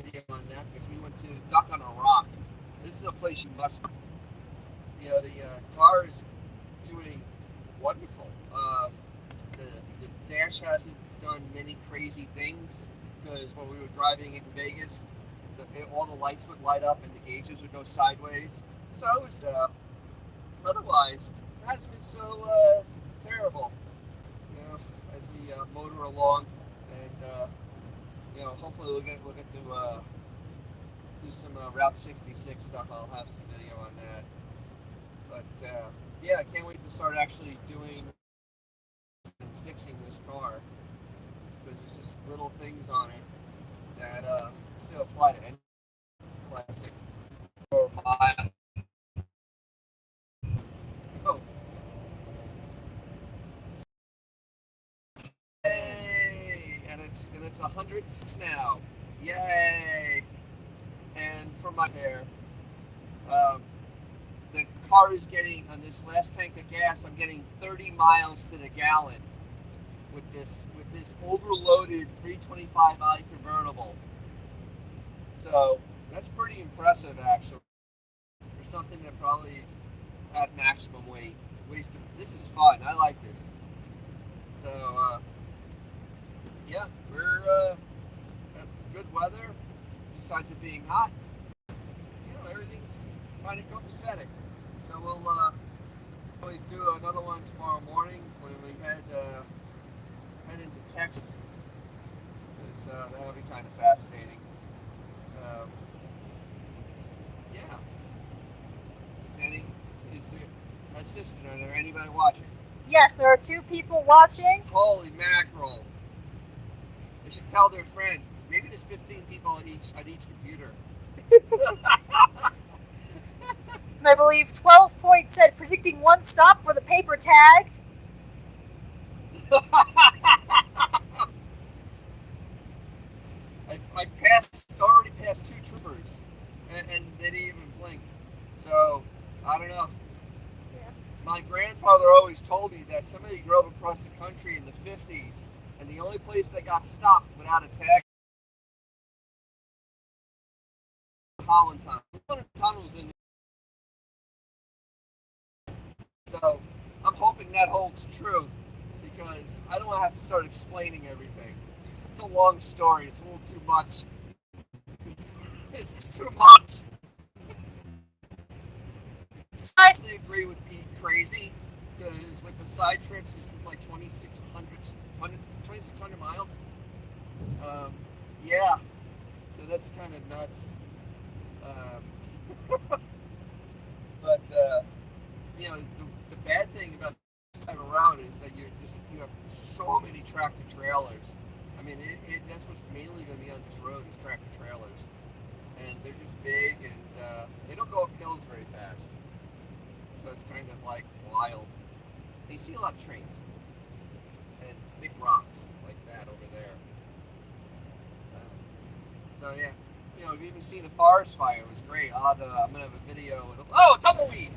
video on that because we went to Duck on a Rock. This is a place you must. The car is doing wonderful. The dash hasn't done many crazy things because when we were driving in Vegas, all the lights would light up and the gauges would go sideways. So it was otherwise it hasn't been so terrible. As we motor along, and hopefully we'll get to do some Route 66 stuff. I'll have some video on that. But yeah, I can't wait to start actually doing and fixing this car because there's just little things on it that still apply to any classic or mile. Oh, yay! And it's 106 now. Yay! And for my there, um, the car is getting on this last tank of gas. I'm getting 30 miles to the gallon with this overloaded 325i convertible. So that's pretty impressive, actually, for something that probably is at maximum weight. This is fun. I like this. So yeah, we're good weather. Besides it being hot, everything's kind of copacetic. So we'll probably do another one tomorrow morning when we head into Texas. Because that'll be kind of fascinating. Um, yeah. Is there, assistant, are there anybody watching? Yes, there are 2 people watching. Holy mackerel! They should tell their friends. Maybe there's 15 people at each computer. And I believe 12 Point said predicting 1 stop for the paper tag. I've already passed 2 troopers, and they didn't even blink. So I don't know. Yeah. My grandfather always told me that somebody drove across the country in the 50s, and the only place they got stopped without a tag was Holland Tunnel. One of the tunnels in. So I'm hoping that holds true because I don't want to have to start explaining everything. It's a long story. It's a little too much. It's just too much. I agree with being crazy because with the side trips, this is like 2,600 miles. Yeah, so that's kind of nuts. But the bad thing about this time around is that you have so many tractor trailers. I mean, that's what's mainly going to be on this road is tractor trailers, and they're just big and they don't go up hills very fast. So it's kind of like wild. And you see a lot of trains and big rocks like that over there. So yeah, we've even seen a forest fire. It was great. I'm gonna have a video. Oh, a tumbleweed!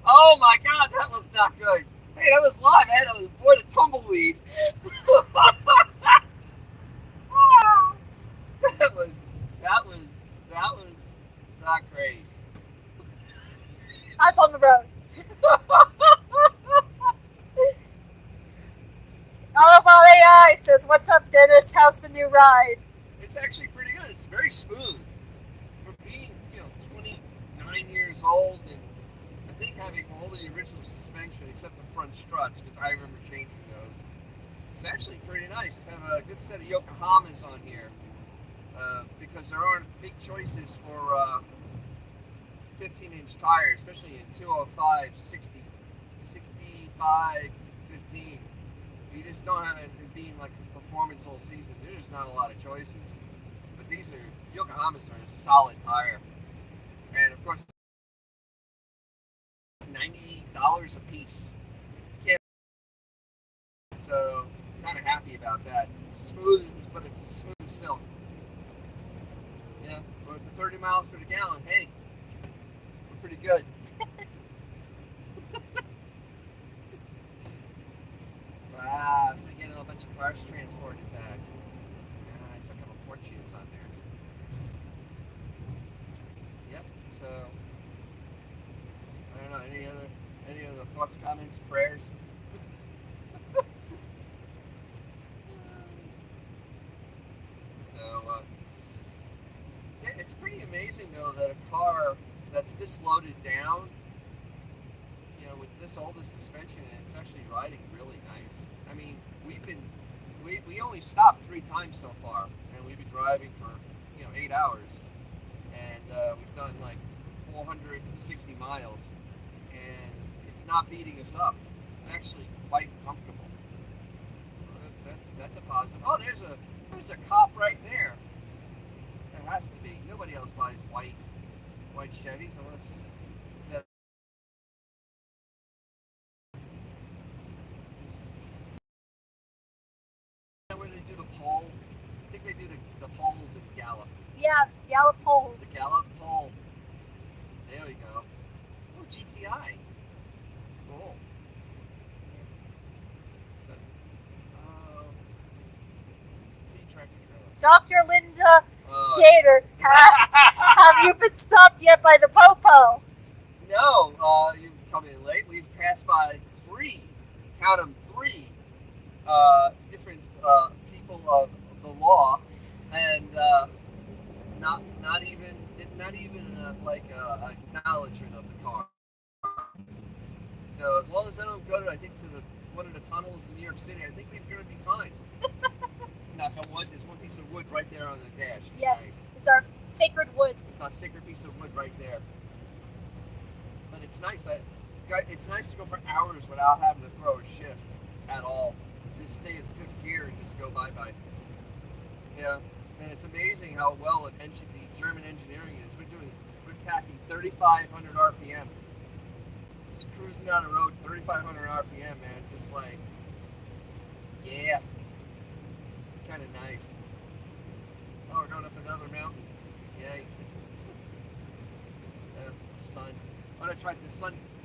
Oh my God, that was not good. Hey, that was live. I had to avoid a tumbleweed. that was not great. That's on the road. Automobile AI says, "What's up, Dennis? How's the new ride?" It's actually pretty good. It's very smooth for being 29 years old, and I think having all the original suspension except the front struts because I remember changing those. It's actually pretty nice. Have a good set of Yokohamas on here because there aren't big choices for 15-inch tires, especially in 205, 60, 65, 15. You just don't have it being like a performance whole season. There's not a lot of choices. But these Yokohamas are a solid tire. And of course, $90 a piece. So, kind of happy about that. Smooth, but it's as smooth as silk. Yeah, but for 30 miles per gallon, hey, we're pretty good. Wow, so we're getting a bunch of cars transported back. thoughts, comments, prayers. So, yeah, it's pretty amazing though that a car that's this loaded down, with this all the suspension, and it's actually riding really nice. I mean, we only stopped 3 times so far, and we've been driving for 8 hours, and we've done like 460 miles, and it's not beating us up. It's actually quite comfortable. So that's a positive. Oh, there's a cop right there. There has to be. Nobody else buys white Chevys unless is that. Where they do the poll? I think they do the polls at Gallup. Yeah, Gallup The polls. Gallup poll. There we go. Oh, GTI. Cool. So, tractor trailer. Dr. Linda Gator asked, Uh, have you been stopped yet by the Popo? No, you've come in late. We've passed by 3, count them 3, different people of the law, and not even like acknowledgement of the car. So as long as I don't go to one of the tunnels in New York City, I think we're going to be fine. Knock on wood. There's one piece of wood right there on the dash. It's Yes, nice. it's our sacred wood. It's a sacred piece of wood right there. But it's nice. It's nice to go for hours without having to throw a shift at all. Just stay in 5th gear and just go bye-bye. Yeah, and it's amazing how well the German engineering is. We're tacking 3,500 RPM. Just cruising down the road, 3,500 RPM, man. Just like, yeah, kind of nice. Oh, we're going up another mountain. Yay. Sun. Oh, that's right. The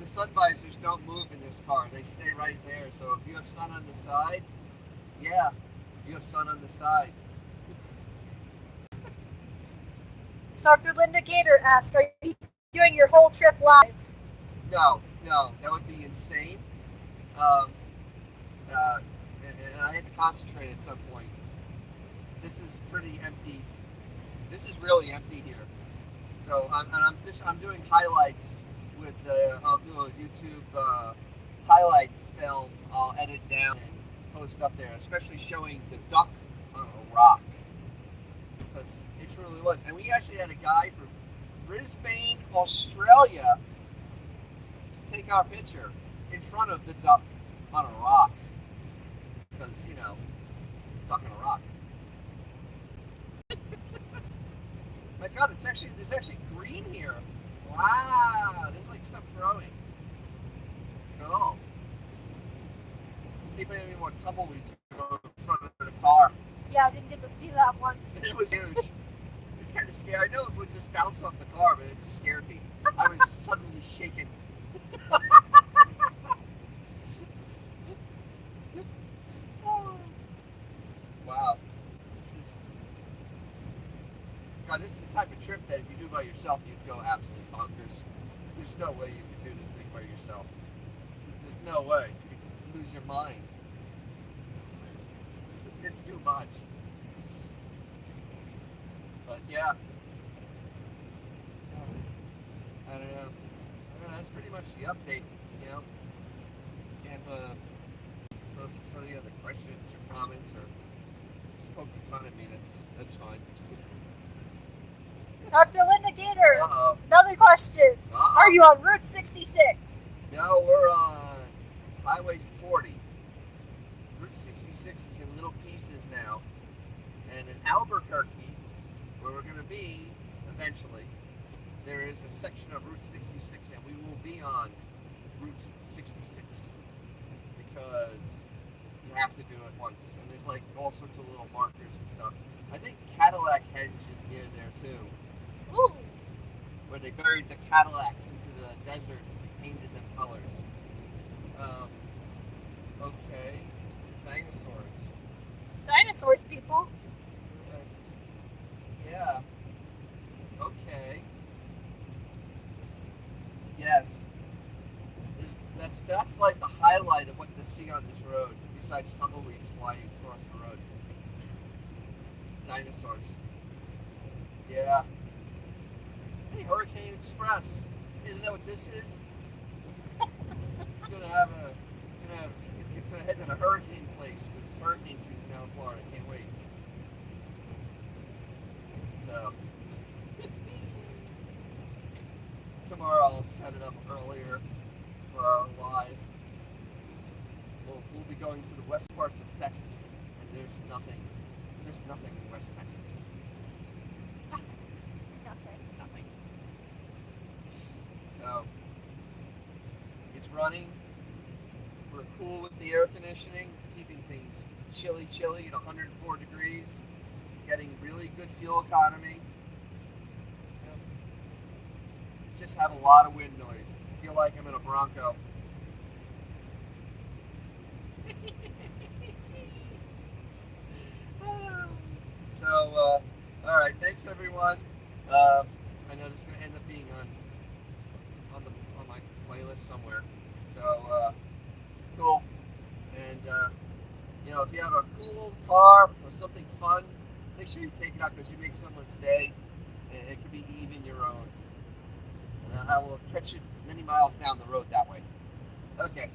sun visors don't move in this car. They stay right there. So if you have sun on the side, yeah, you have sun on the side. Dr. Linda Gator asked, are you doing your whole trip live? No, that would be insane. And I had to concentrate at some point. This is pretty empty. This is really empty here. So I'm doing highlights with I'll do a YouTube highlight film. I'll edit down and post up there, especially showing the duck on a rock, because it truly was. And we actually had a guy from Brisbane, Australia, take our picture in front of the duck on a rock, because duck on a rock. My God, there's actually green here. Wow, there's like stuff growing. Cool. Let's see if I have any more tumbleweeds in front of the car. Yeah, I didn't get to see that one. It was huge. It's kind of scary. I know it would just bounce off the car, but it just scared me. I was suddenly shaken. Wow. This is the type of trip that if you do by yourself, you'd go absolutely bonkers. There's no way you could do this thing by yourself. There's no way. You'd lose your mind. It's too much. But yeah. I don't know. That's pretty much the update, Can't those some of the other questions or comments or just poking fun at me, that's fine. Dr. Linda Gator, Uh-oh. another question. Uh-oh. Are you on Route 66? No, we're on Highway 40. Route 66 is in little pieces now. And in Albuquerque, where we're going to be eventually, there is a section of Route 66, and we will be on Route 66 because you have to do it once. And there's like all sorts of little markers and stuff. I think Cadillac Henge is near there too, Ooh. where they buried the Cadillacs into the desert and painted them colors. Okay, dinosaurs. Dinosaurs, people. Yeah. Okay. Yes. That's like the highlight of what to see on this road, besides tumbleweeds flying across the road. Dinosaurs. Yeah. Hey, Hurricane Express. Hey, you know what this is? It's gonna head to the hurricane place because it's hurricane season now in Florida. I can't wait. So tomorrow I'll set it up earlier for our live. We'll be going to the west parts of Texas, and there's nothing in West Texas. Nothing. So it's running. We're cool with the air conditioning. It's keeping things chilly at 104 degrees. Getting really good fuel economy. Just have a lot of wind noise. I feel like I'm in a Bronco. So, all right. Thanks, everyone. I know this is going to end up being on my playlist somewhere. So, cool. And if you have a cool car or something fun, make sure you take it out because you make someone's day, and it could be even your own. And I will catch you many miles down the road that way. Okay.